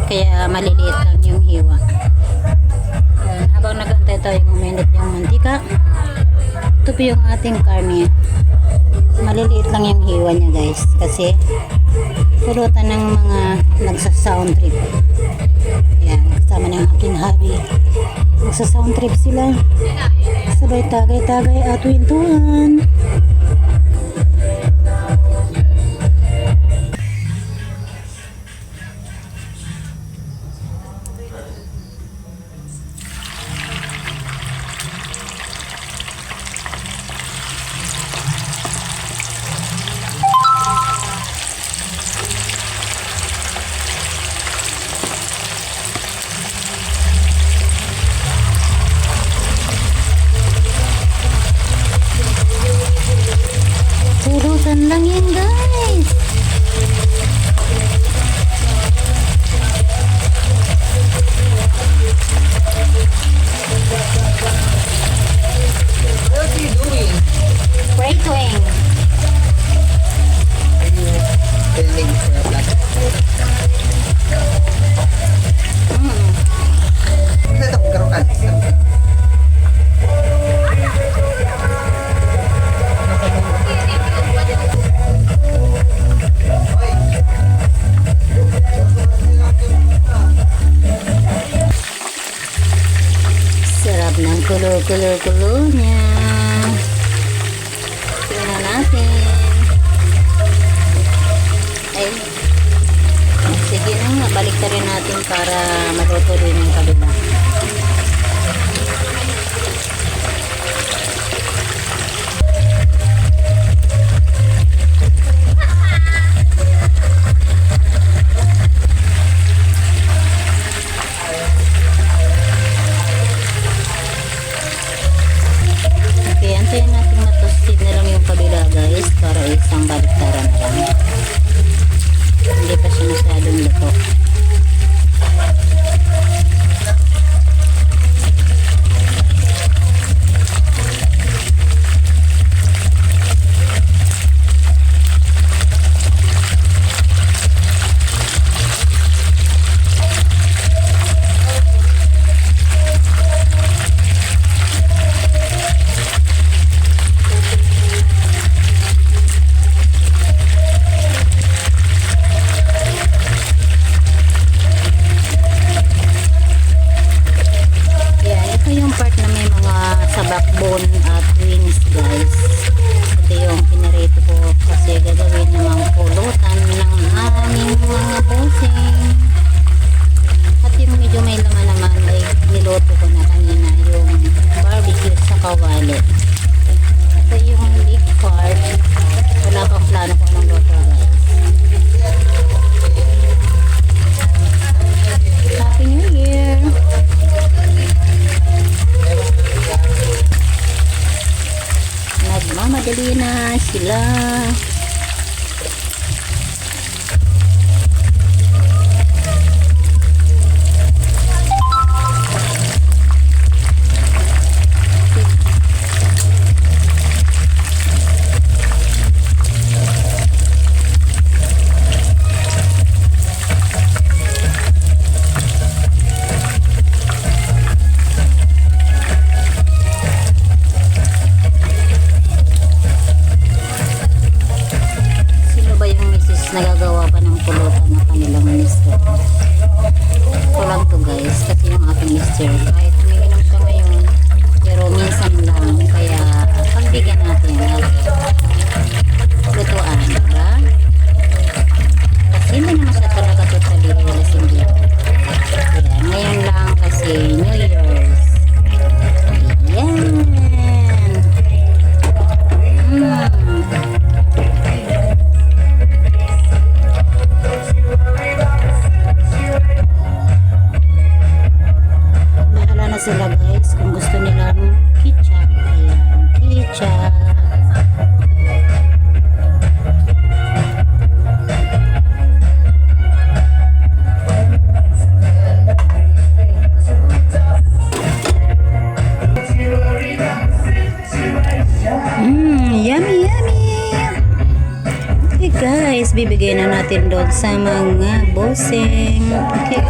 Kaya maliliit lang yung hiwa. Yan. Habang nag-antay tayo uminit yung mantika, ito po yung ating karne. Maliliit lang yung hiwa niya guys. Kasi pulutan ng mga nagsa-sound trip. Yan. Kasama ng aking hubby. Nagsa-sound trip sila. Sabay tagay-tagay at wintuan. Pulutan lang yan guys. What are you doing? Praying. Are you building for a plastic? Ito, karokan. Sarap ng kulo-kulo-kulo niya. Tingnan natin. Ay. Sige na, balik na rin natin para matuto rin yung kabila. Okay, antayin natin matosted na lang yung kabila guys para isang baliktaran na lang. Hindi pa siya masyadong luto. Backbone at wings guys. Ito yung pinarito ko kasi gagawin namang pulutan ng aming mga bossing. At yung medyo may laman naman ay niloto ko na kanina yung barbecue sa kawali. Ito yung leg part. Wala pang plano ko ng luto guys. Happy New Year! Nagmamadali na sila. Nagagawa pa ng pulutan na kanilang mister. Ito lang to guys kasi yung aking mister kahit umiinom siya ngayon pero minsan lang kaya pagbigyan natin at lutuan, diba? Kasi hindi naman siya talaga totally lasing dito. Yan, ngayon lang kasi New Year's. Yan. Sila guys kung gusto nilang ketchup. Ayan, ketchup. Yummy, yummy. Okay guys, bibigyan na natin natin doon sa mga bossing. Okay.